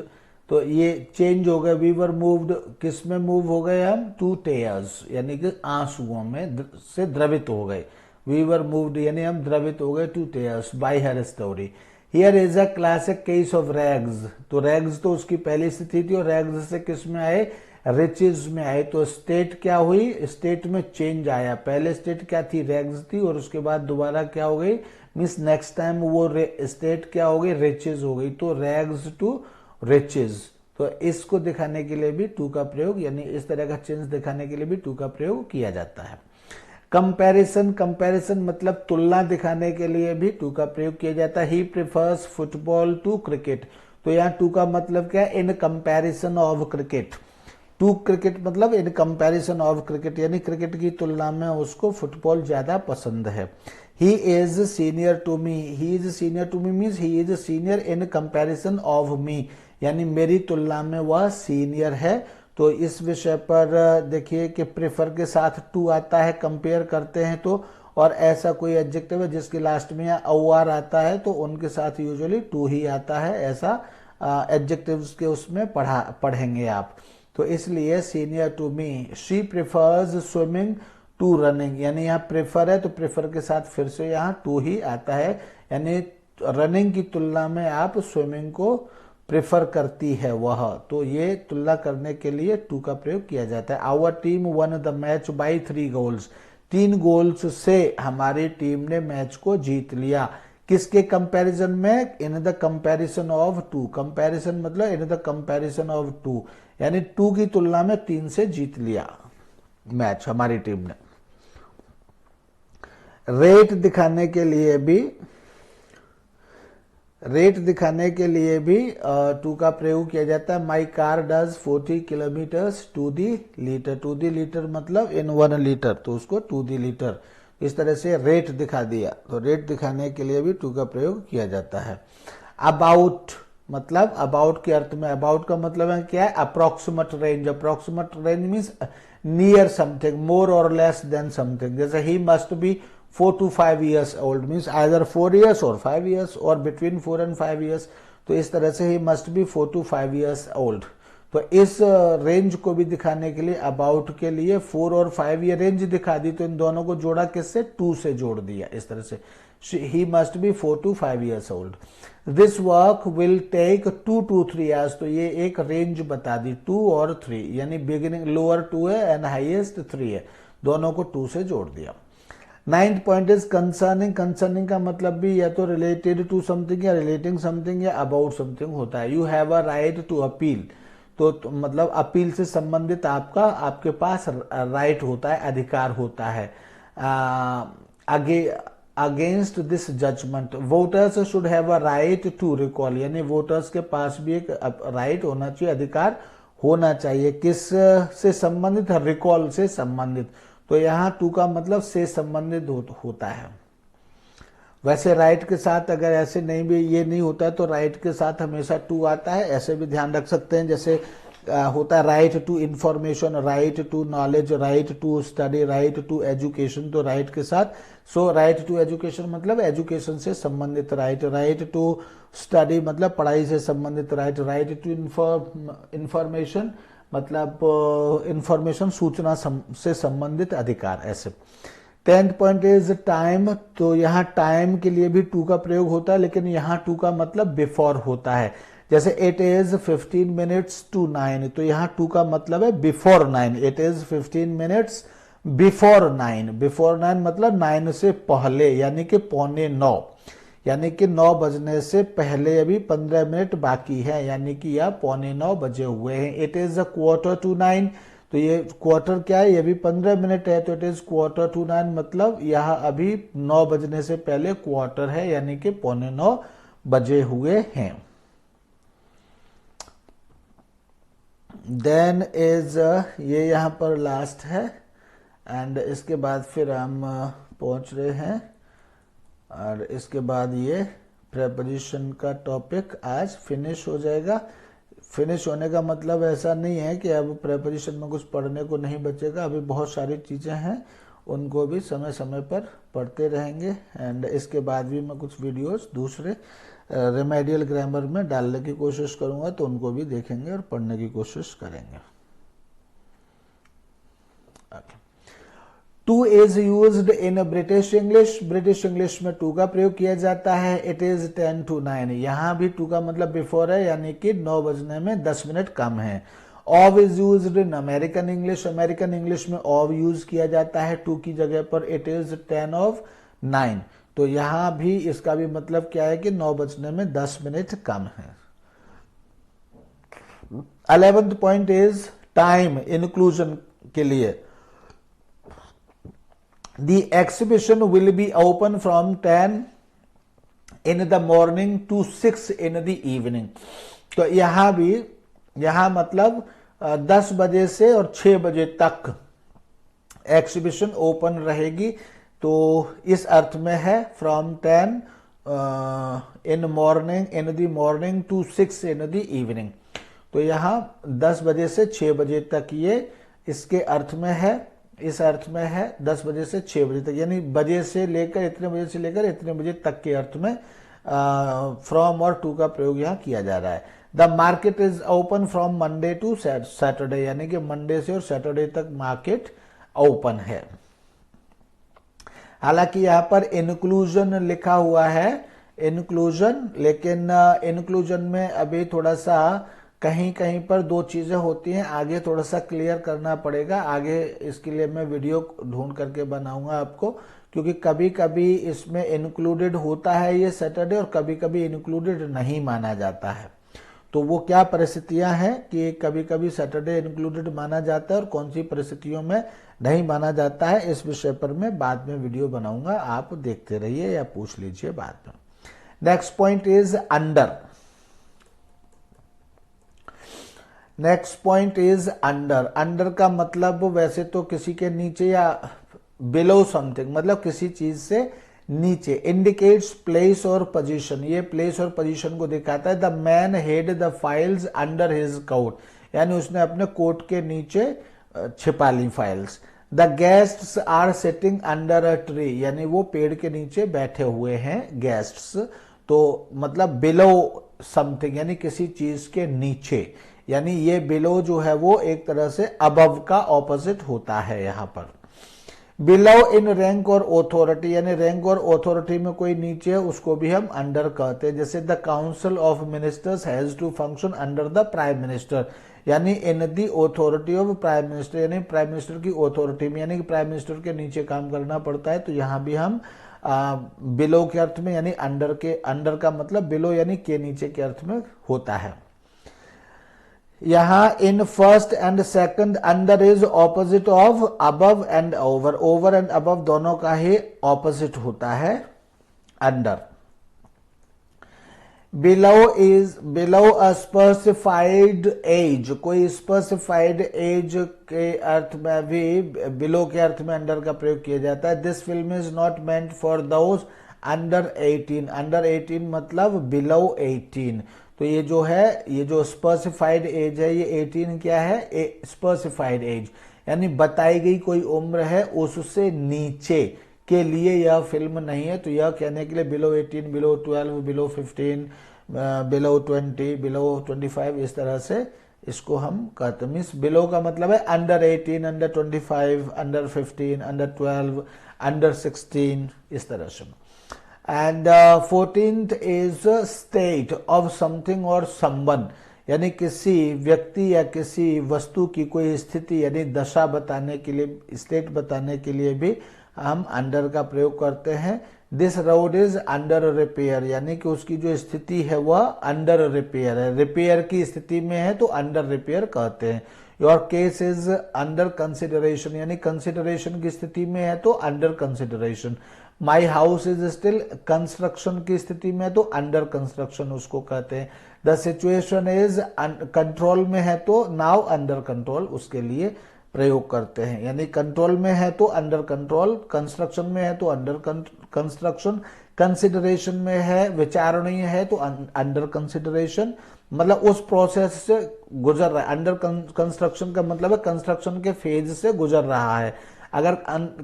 तो ये चेंज हो गए, वी वर मूव्ड, किस में मूव हो गए हम, टू टेयर्स, यानी कि आंसुओं में से द्रवित हो गए। वी वर मूव्ड यानी हम द्रवित हो गए to tears by her story. Here is a classic case of rags, तो रैग्स तो उसकी पहली स्थिति थी और रैग्स से किस में आए, रिचेज में आए। तो स्टेट क्या हुई, स्टेट में चेंज आया। पहले स्टेट क्या थी, रैग्स थी, और उसके बाद दोबारा क्या हो गई, मीन्स नेक्स्ट टाइम वो स्टेट क्या हो गई, रिचेज हो गई। तो रैग्स टू रिचेज, तो इसको दिखाने के लिए भी टू का प्रयोग, यानी इस तरह का चेंज दिखाने के लिए भी टू का प्रयोग किया जाता है। कंपैरिजन मतलब तुलना दिखाने के लिए भी टू का प्रयोग किया जाता है। He prefers football to cricket, तो यहाँ टू का मतलब क्या है, in comparison of cricket. To cricket मतलब इन कंपैरिजन ऑफ क्रिकेट, यानी क्रिकेट की तुलना में उसको फुटबॉल ज्यादा पसंद है। He is senior to me, he is senior to me means he is senior in comparison of me, यानी मेरी तुलना में वह सीनियर है। तो इस विषय पर देखिए कि प्रेफर के साथ टू आता है, कंपेयर करते हैं तो, और ऐसा कोई एडजेक्टिव है जिसके लास्ट में या और आता है तो उनके साथ यूजुअली टू ही आता है, ऐसा एडजेक्टिव्स के उसमें पढ़ेंगे आप। तो इसलिए senior to me. She prefers swimming to running, यानी यहाँ प्रेफर है तो प्रेफर के साथ फिर से यहाँ टू ही आता है, यानी रनिंग की तुलना में आप स्विमिंग को प्रेफर करती है वह, तो ये तुलना करने के लिए टू का प्रयोग किया जाता है। Our team won the match by 3 goals, 3 goals से हमारी टीम ने मैच को जीत लिया। किसके कंपैरिजन में, in the comparison of two, comparison मतलब in the comparison of two, यानी टू की तुलना में 3 से जीत लिया मैच हमारी टीम ने। रेट दिखाने के लिए भी टू का प्रयोग किया जाता है। My car does 40 kilometres to the litre, to the litre मतलब इन 1 लीटर, तो उसको टू दी लीटर, इस तरह से रेट दिखा दिया। तो रेट दिखाने के लिए भी टू का प्रयोग किया जाता है। अबाउट मतलब, अबाउट के अर्थ में, अबाउट का मतलब है क्या है, approximate range. Approximate range means near something, more or less than something. जैसे he must be 4 to 5 years old means either 4 years or 5 years or between 4 and 5 years, तो इस तरह से ही must be 4 to 5 years old। तो इस range को भी दिखाने के लिए अबाउट के लिए 4 और 5 ये रेंज दिखा दी, तो इन दोनों को जोड़ा किससे, 2 से जोड़ दिया, इस तरह से। He must be 4 to 5 years old। This work will take 2 to 3 years, तो ये एक रेंज बता दी, 2 और 3, यानी बिगिनिंग लोअर 2 है एंड हाईएस्ट 3 है, दोनों को 2 से जोड़ दिया। 9th point is concerning. Concerning का मतलब भी या तो रिलेटेड टू समथिंग या रिलेटिंग समथिंग या अबाउट समथिंग होता है। You have a right to appeal, तो मतलब अपील से संबंधित आपके पास राइट होता है, अधिकार होता है। Against this judgement, voters should have a right to recall, यानी वोटर्स के पास भी एक राइट होना चाहिए, अधिकार होना चाहिए। किस से संबंधित है, रिकॉल से संबंधित, तो यहाँ टू का मतलब से संबंधित होता है। वैसे राइट के साथ अगर ऐसे नहीं भी ये नहीं होता है तो राइट के साथ हमेशा टू आता है, ऐसे भी ध्यान रख सकते हैं। जैसे होता है right to information, right to knowledge, right to study, right to education, तो राइट के साथ। सो राइट टू एजुकेशन मतलब एजुकेशन से संबंधित राइट, राइट टू स्टडी मतलब पढ़ाई से संबंधित राइट, राइट टू इंफॉर्मेशन मतलब इंफॉर्मेशन सूचना से संबंधित अधिकार, ऐसे। 10th point is time. तो यहाँ टाइम के लिए भी टू का प्रयोग होता है, लेकिन यहाँ टू का मतलब बिफोर होता है। जैसे इट इज 15 मिनट्स टू 9, तो यहाँ टू का मतलब है before 9। It is 15 minutes before 9। Before 9 मतलब 9 से पहले, यानी कि 8:45, यानी कि 9 बजने से पहले अभी 15 मिनट बाकी है, यानी कि यह 8:45 बजे हुए हैं। इट इज 8:45, तो ये क्वार्टर क्या है, ये भी 15 मिनट है, तो इट इज 8:45 मतलब यह अभी 9 बजने से पहले क्वार्टर है, यानी कि 8:45 बजे हुए हैं। देन इज ये यहां पर लास्ट है, एंड इसके बाद फिर हम पहुंच रहे हैं, और इसके बाद ये प्रेपोजिशन का टॉपिक आज फिनिश हो जाएगा। फिनिश होने का मतलब ऐसा नहीं है कि अब प्रेपोजिशन में कुछ पढ़ने को नहीं बचेगा, अभी बहुत सारी चीज़ें हैं, उनको भी समय समय पर पढ़ते रहेंगे। एंड इसके बाद भी मैं कुछ वीडियोस दूसरे रेमेडियल ग्रामर में डालने की कोशिश करूंगा, तो उनको भी देखेंगे और पढ़ने की कोशिश करेंगे। Two is used in British English. British English में टू का प्रयोग किया जाता है। इट इज 10 to 9, यहां भी टू का मतलब बिफोर है, यानी कि 9 बजने में 10 मिनट कम है। Of is used in American English. American English में ऑफ यूज किया जाता है टू की जगह पर। इट इज 10 of 9, तो यहां भी इसका भी मतलब क्या है कि 9 बजने में 10 मिनट कम है। 11th point is time inclusion के लिए। The exhibition will be open from 10 in the morning to 6 in the evening. तो यहां मतलब 10 बजे से और 6 बजे तक एक्सिबिशन ओपन रहेगी। तो इस अर्थ में है from 10 in the morning to 6 in the evening. तो यहां 10 बजे से 6 बजे तक ये इसके अर्थ में है, इस अर्थ में है 10 बजे से 6 बजे तक, यानी बजे से लेकर इतने बजे से लेकर इतने बजे तक के अर्थ में फ्रॉम और टू का प्रयोग यहां किया जा रहा है। The market is open from Monday to Saturday, यानी कि मंडे से और सैटरडे तक मार्केट ओपन है। हालांकि यहां पर इंक्लूजन लिखा हुआ है, इंक्लूजन, लेकिन इंक्लूजन में अभी थोड़ा सा कहीं कहीं पर दो चीजें होती हैं, आगे थोड़ा सा क्लियर करना पड़ेगा। आगे इसके लिए मैं वीडियो ढूंढ करके बनाऊंगा आपको, क्योंकि कभी कभी इसमें इंक्लूडेड होता है ये सैटरडे, और कभी कभी इंक्लूडेड नहीं माना जाता है। तो वो क्या परिस्थितियां हैं कि कभी कभी सैटरडे इंक्लूडेड माना जाता है और कौन सी परिस्थितियों में नहीं माना जाता है, इस विषय पर मैं बाद में वीडियो बनाऊंगा, आप देखते रहिए या पूछ लीजिए बाद में। Next point is under. Next point is under. Under का मतलब वैसे तो किसी के नीचे या बिलो समथिंग, मतलब किसी चीज से नीचे। इंडिकेट्स प्लेस और पोजीशन, ये प्लेस और पोजीशन को दिखाता है। The man hid the files under his coat, यानी उसने अपने कोट के नीचे छिपा ली files. The guests are sitting under a tree, यानी वो पेड़ के नीचे बैठे हुए हैं गेस्ट्स, तो मतलब बिलो समथिंग, यानी किसी चीज के नीचे, यानी ये बिलो जो है वो एक तरह से अबव का ऑपोजिट होता है यहां पर। बिलो इन रैंक और ऑथोरिटी, यानी रैंक और ऑथोरिटी में कोई नीचे है उसको भी हम अंडर कहते हैं। जैसे the council of ministers has to function under the prime minister, यानी in the authority of prime minister, यानी प्राइम मिनिस्टर की ऑथोरिटी में, यानी कि प्राइम मिनिस्टर के नीचे काम करना पड़ता है। तो यहां भी हम बिलो के अर्थ में, यानी अंडर के, अंडर का मतलब बिलो यानी के नीचे के अर्थ में होता है। यहां in first and second under is opposite of above and over, over and above दोनों का ही ऑपोजिट होता है under. Below a specified age, कोई स्पेसिफाइड एज के अर्थ में भी बिलो के अर्थ में अंडर का प्रयोग किया जाता है। This film is not meant for those under 18, under 18 मतलब बिलो 18। तो ये जो है, ये जो स्पेसिफाइड एज है, ये 18 क्या है, स्पेसिफाइड एज, यानी बताई गई कोई उम्र है, उससे नीचे के लिए यह फिल्म नहीं है। तो यह कहने के लिए below 18, below 12, below 15, below 20, below 25, इस तरह से इसको हम कहते हैं। मीन्स बिलो का मतलब है under 18, under 25, under 15, under 12, under 16, इस तरह से। And 14th is state of something और समवन, यानी किसी व्यक्ति या किसी वस्तु की कोई स्थिति यानी दशा बताने के लिए, स्टेट बताने के लिए भी हम अंडर का प्रयोग करते हैं। This road is under repair, यानी कि उसकी जो स्थिति है वह अंडर रिपेयर है, रिपेयर की स्थिति में है तो अंडर रिपेयर कहते हैं। Your case is under consideration, यानी कंसिडरेशन की स्थिति में है तो under consideration. My house is still construction की स्थिति में तो अंडर कंस्ट्रक्शन उसको कहते हैं। द सिचुएशन इज कंट्रोल में है तो नाउ अंडर कंट्रोल उसके लिए प्रयोग करते हैं, यानी कंट्रोल में है तो अंडर कंट्रोल, कंस्ट्रक्शन में है तो अंडर कंस्ट्रक्शन, कंसिडरेशन में है, विचारणीय है तो अंडर कंसिडरेशन, मतलब उस प्रोसेस से गुजर रहा है। अंडर कंस्ट्रक्शन का मतलब है कंस्ट्रक्शन के फेज से गुजर रहा है, अगर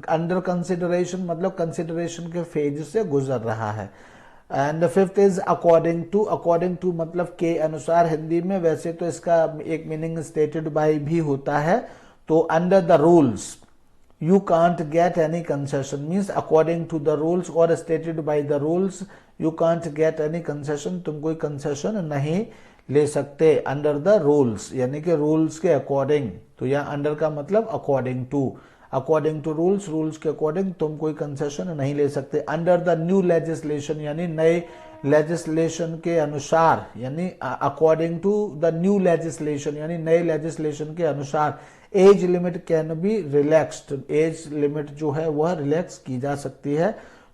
अंडर कंसिडरेशन मतलब कंसिडरेशन के फेज से गुजर रहा है। And fifth is according to, according to मतलब के अनुसार हिंदी में, वैसे तो इसका एक मीनिंग स्टेटेड बाय भी होता है। तो under the rules you can't get any concession, means according to the rules और stated by the rules you can't get any concession, तुम कोई कंसेशन नहीं ले सकते अंडर द रूल्स, यानी कि रूल्स के अकॉर्डिंग। तो यहाँ अंडर का मतलब according to, according to rules, rules के अकॉर्डिंग तुम कोई कंसेशन नहीं ले सकते। अंडर द न्यू लेजिस्लेशन, यानी नए लेजिस्लेशन के अनुसार, यानी according to the new legislation यानी नए लेजिस्लेशन के अनुसार age limit can be relaxed, age limit जो है वह रिलैक्स की जा सकती है।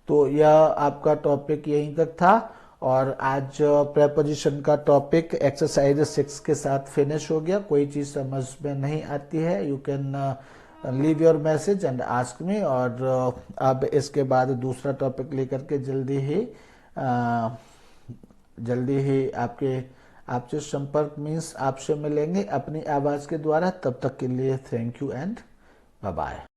तो यह आपका टॉपिक यहीं तक था और आज प्रेपोजिशन का टॉपिक एक्सरसाइज 6 के साथ फिनिश हो गया। कोई चीज समझ में नहीं आती है you can leave your message and ask me, और अब इसके बाद दूसरा टॉपिक लेकर के जल्दी ही आपसे संपर्क मीन्स आपसे मिलेंगे अपनी आवाज के द्वारा। तब तक के लिए thank you and bye bye.